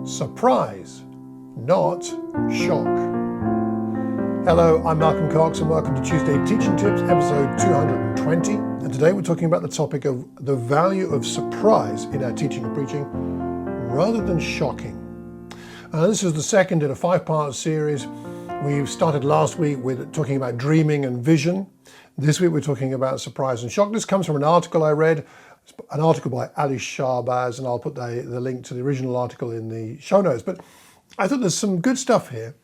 surprise, not shock. Hello, I'm Malcolm Cox and welcome to Tuesday Teaching Tips, episode 220. And today we're talking about the topic of the value of surprise in our teaching and preaching rather than shocking. This is the second in a 5-part series. We started last week with talking about dreaming and vision. This week we're talking about surprise and shock. This comes from an article I read, an article by Shahbaz, and I'll put the link to the original article in the show notes. But I thought there's some good stuff here.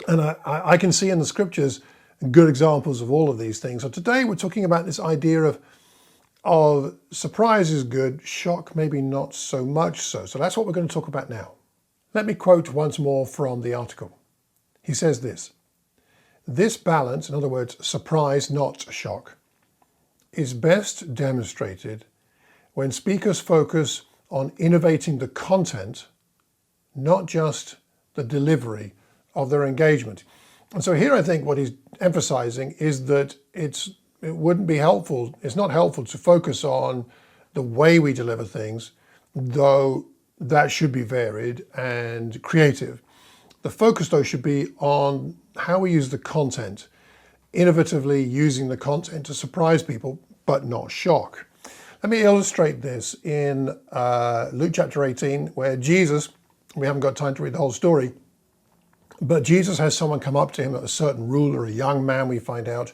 And I can see in the scriptures good examples of all of these things. So today we're talking about this idea of surprise is good, shock maybe not so much so. So that's what we're going to talk about now. Let me quote once more from the article. He says this balance, in other words, surprise, not shock, is best demonstrated when speakers focus on innovating the content, not just the delivery of their engagement. And so here I think what he's emphasizing is that it wouldn't be helpful, it's not helpful to focus on the way we deliver things, though that should be varied and creative. The focus though should be on how we use the content, innovatively using the content to surprise people, but not shock. Let me illustrate this in Luke chapter 18, where Jesus, we haven't got time to read the whole story, but Jesus has someone come up to him, a certain ruler, a young man we find out,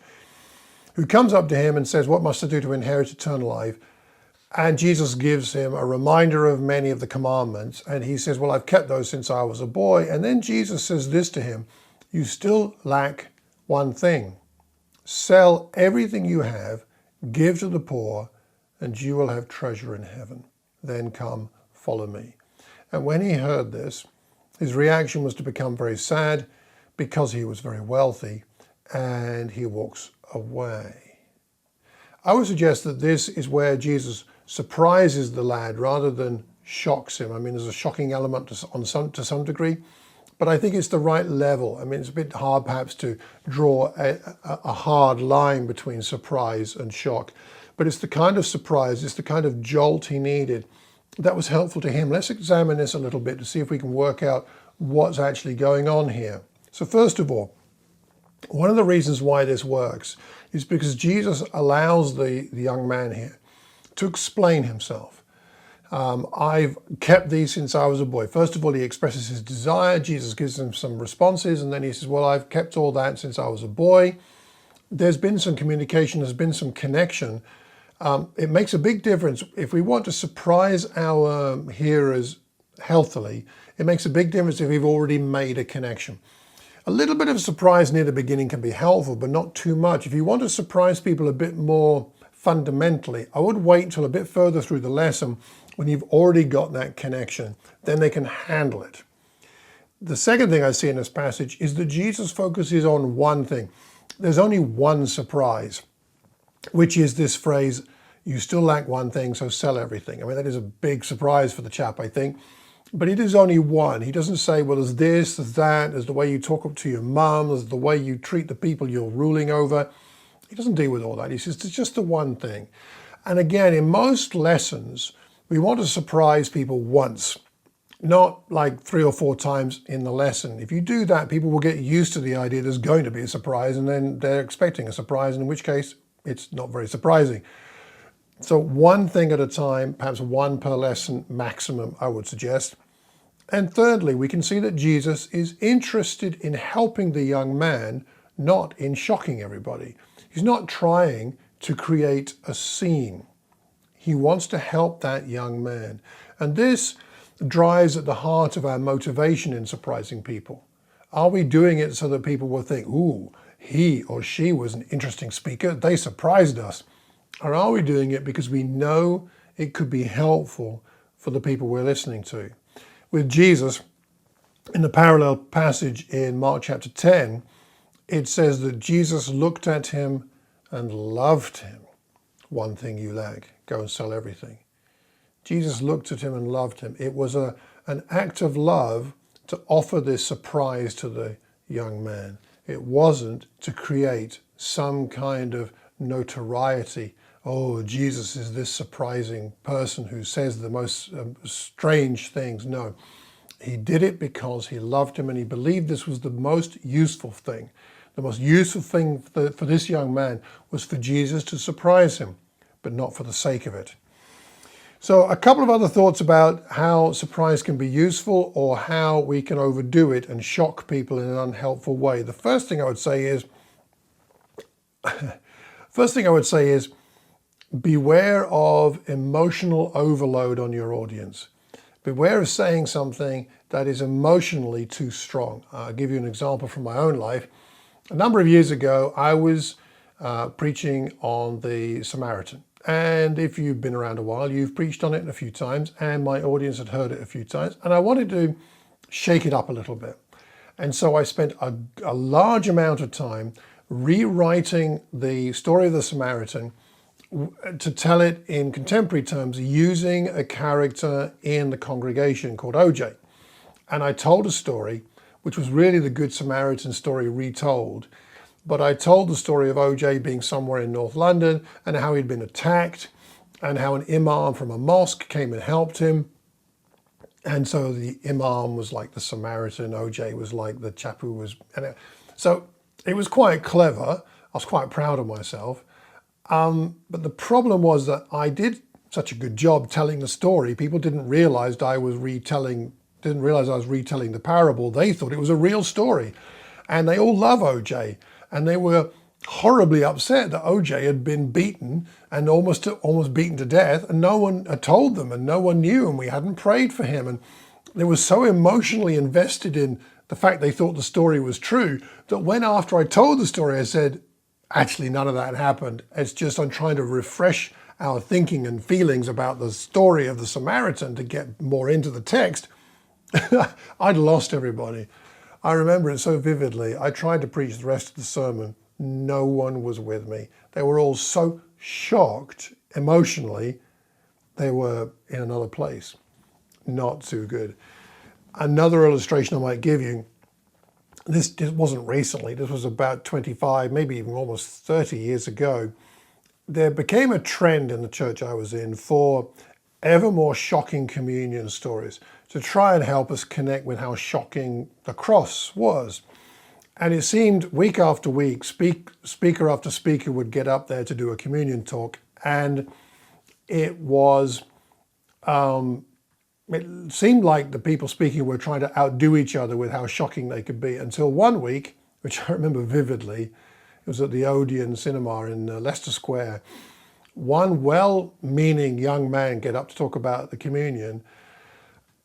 who comes up to him and says, "What must I do to inherit eternal life?" And Jesus gives him a reminder of many of the commandments. And he says, "Well, I've kept those since I was a boy." And then Jesus says this to him, "You still lack one thing. Sell everything you have, give to the poor, and you will have treasure in heaven. Then come, follow me." And when he heard this, his reaction was to become very sad because he was very wealthy, and he walks away. I would suggest that this is where Jesus surprises the lad rather than shocks him. I mean, there's a shocking element to some degree, but I think it's the right level. I mean, it's a bit hard perhaps to draw a hard line between surprise and shock, but it's the kind of surprise, it's the kind of jolt he needed that was helpful to him. Let's examine this a little bit to see if we can work out what's actually going on here. So first of all, one of the reasons why this works is because Jesus allows the young man here to explain himself. I've kept these since I was a boy. First of all, he expresses his desire. Jesus gives him some responses, and then he says, "Well, I've kept all that since I was a boy." There's been some communication, there's been some connection. It makes a big difference. If we want to surprise our hearers healthily, it makes a big difference if we've already made a connection. A little bit of surprise near the beginning can be helpful, but not too much. If you want to surprise people a bit more fundamentally, I would wait till a bit further through the lesson when you've already got that connection. Then they can handle it. The second thing I see in this passage is that Jesus focuses on one thing. There's only one surprise, which is this phrase, "You still lack one thing, so sell everything." I mean, that is a big surprise for the chap, I think. But it is only one. He doesn't say, well, there's this, there's that, there's the way you talk up to your mum, there's the way you treat the people you're ruling over. He doesn't deal with all that. He says, it's just the one thing. And again, in most lessons, we want to surprise people once, not like 3 or 4 times in the lesson. If you do that, people will get used to the idea there's going to be a surprise, and then they're expecting a surprise, in which case it's not very surprising. So one thing at a time, perhaps one per lesson maximum, I would suggest. And thirdly, we can see that Jesus is interested in helping the young man, not in shocking everybody. He's not trying to create a scene. He wants to help that young man. And this drives at the heart of our motivation in surprising people. Are we doing it so that people will think, "Ooh, he or she was an interesting speaker, they surprised us"? Or are we doing it because we know it could be helpful for the people we're listening to? With Jesus, in the parallel passage in Mark chapter 10, it says that Jesus looked at him and loved him. "One thing you lack, go and sell everything." Jesus looked at him and loved him. It was an act of love to offer this surprise to the young man. It wasn't to create some kind of notoriety. Oh, Jesus is this surprising person who says the most strange things. No, He did it because he loved him and he believed this was the most useful thing. The most useful thing for this young man was for Jesus to surprise him, but not for the sake of it. So a couple of other thoughts about how surprise can be useful or how we can overdo it and shock people in an unhelpful way. The first thing I would say is beware of emotional overload on your audience. Beware of saying something that is emotionally too strong. I'll give you an example from my own life. A number of years ago, I was preaching on the Samaritan. And if you've been around a while, you've preached on it a few times, and my audience had heard it a few times. And I wanted to shake it up a little bit. And so I spent a large amount of time rewriting the story of the Samaritan to tell it in contemporary terms using a character in the congregation called OJ. And I told a story, which was really the Good Samaritan story retold. But I told the story of OJ being somewhere in North London and how he'd been attacked and how an imam from a mosque came and helped him. And so the imam was like the Samaritan, OJ was like the chap who was... So it was quite clever. I was quite proud of myself. But the problem was that I did such a good job telling the story. People didn't realize I was retelling the parable. They thought it was a real story. And they all love OJ. And they were horribly upset that OJ had been beaten and almost beaten to death. And no one had told them and no one knew and we hadn't prayed for him. And they were so emotionally invested in the fact they thought the story was true that when after I told the story, I said, actually, none of that happened. It's just I'm trying to refresh our thinking and feelings about the story of the Samaritan to get more into the text. I'd lost everybody. I remember it so vividly. I tried to preach the rest of the sermon. No one was with me. They were all so shocked emotionally. They were in another place. Not too good. Another illustration I might give you, this wasn't recently, this was about 25, maybe even almost 30 years ago. There became a trend in the church I was in for ever more shocking communion stories to try and help us connect with how shocking the cross was. And it seemed week after week, speaker after speaker would get up there to do a communion talk, and it seemed like the people speaking were trying to outdo each other with how shocking they could be, until one week, which I remember vividly, it was at the Odeon Cinema in Leicester Square, one well-meaning young man get up to talk about the communion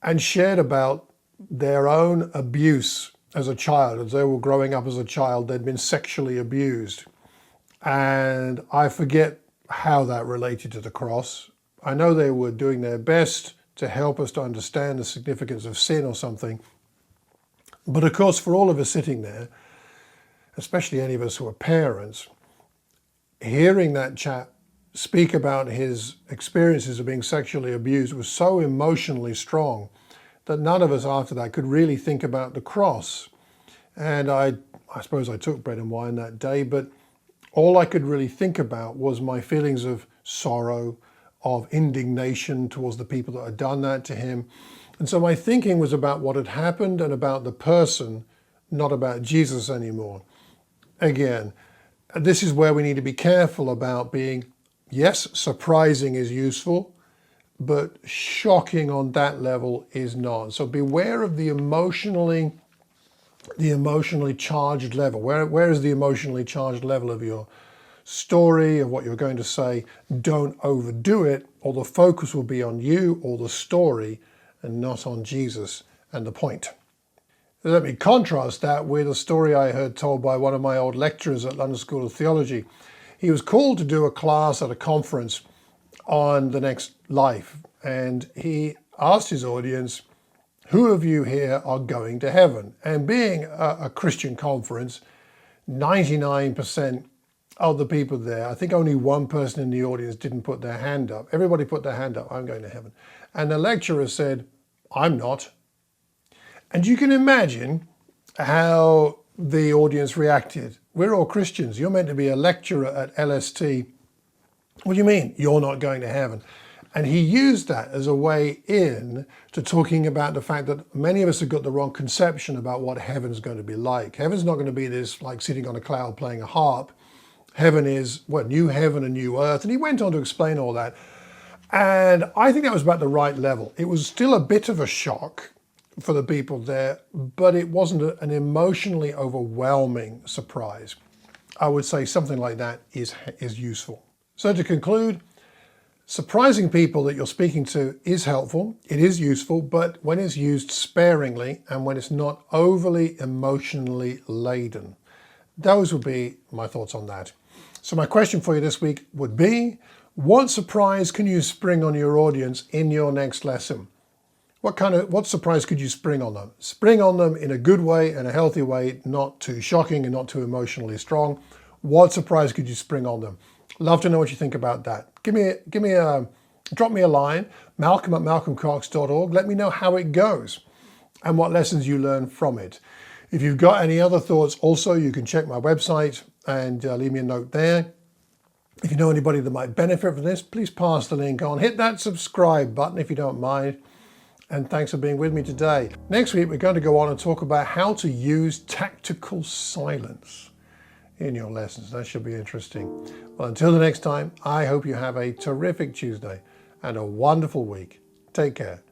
and shared about their own abuse as a child. As they were growing up as a child, they'd been sexually abused. And I forget how that related to the cross. I know they were doing their best to help us to understand the significance of sin or something. But of course, for all of us sitting there, especially any of us who are parents, hearing that chap speak about his experiences of being sexually abused was so emotionally strong that none of us after that could really think about the cross. And I suppose I took bread and wine that day, but all I could really think about was my feelings of sorrow, of indignation towards the people that had done that to him. And so my thinking was about what had happened and about the person, not about Jesus anymore. Again, this is where we need to be careful about being, yes, surprising is useful, but shocking on that level is not. So beware of the emotionally charged level. Where is the emotionally charged level of your story, of what you're going to say? Don't overdo it, or the focus will be on you or the story and not on Jesus and the point. Let me contrast that with a story I heard told by one of my old lecturers at London School of Theology. He was called to do a class at a conference on the next life, and he asked his audience, who of you here are going to heaven? And being a Christian conference, 99% of the people there, I think only one person in the audience didn't put their hand up. Everybody put their hand up, I'm going to heaven. And the lecturer said, I'm not. And you can imagine how the audience reacted. We're all Christians. You're meant to be a lecturer at LST. What do you mean you're not going to heaven? And he used that as a way in to talking about the fact that many of us have got the wrong conception about what heaven's going to be like. Heaven's not going to be this like sitting on a cloud playing a harp. Heaven is, what, new heaven and new earth. And he went on to explain all that. And I think that was about the right level. It was still a bit of a shock for the people there, but it wasn't an emotionally overwhelming surprise. I would say something like that is useful. So to conclude, surprising people that you're speaking to is helpful, it is useful, but when it's used sparingly and when it's not overly emotionally laden. Those would be my thoughts on that. So my question for you this week would be, what surprise can you spring on your audience in your next lesson? What surprise could you spring on them? Spring on them in a good way and a healthy way, not too shocking and not too emotionally strong. What surprise could you spring on them? Love to know what you think about that. Drop me a line, malcolm@malcolmcox.org. Let me know how it goes and what lessons you learn from it. If you've got any other thoughts, also, you can check my website and leave me a note there. If you know anybody that might benefit from this, please pass the link on. Hit that subscribe button if you don't mind. And thanks for being with me today. Next week, we're going to go on and talk about how to use tactical silence in your lessons. That should be interesting. Well, until the next time, I hope you have a terrific Tuesday and a wonderful week. Take care.